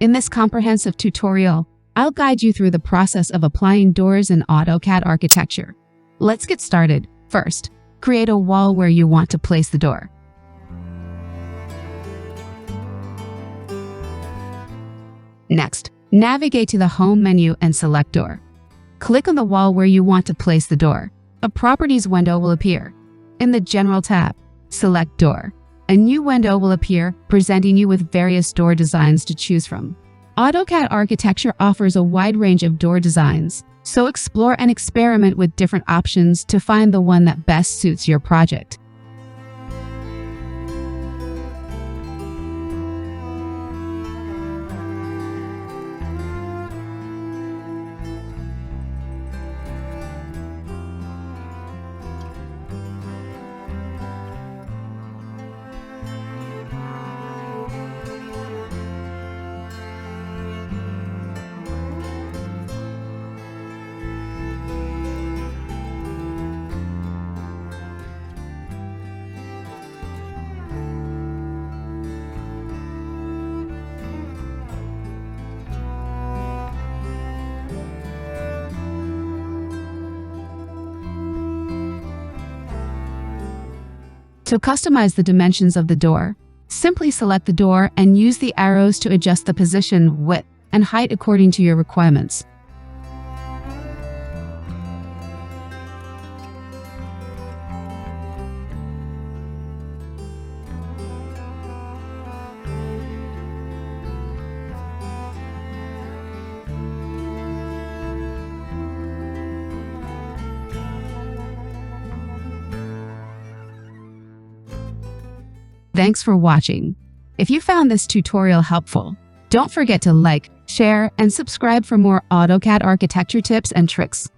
In this comprehensive tutorial, I'll guide you through the process of applying doors in AutoCAD architecture. Let's get started. First, create a wall where you want to place the door. Next, navigate to the Home menu and select Door. Click on the wall where you want to place the door. A Properties window will appear. In the General tab, select Door. A new window will appear, presenting you with various door designs to choose from. AutoCAD architecture offers a wide range of door designs, so explore and experiment with different options to find the one that best suits your project. To customize the dimensions of the door, simply select the door and use the arrows to adjust the position, width, and height according to your requirements. Thanks for watching. If you found this tutorial helpful, don't forget to like, share, and subscribe for more AutoCAD architecture tips and tricks.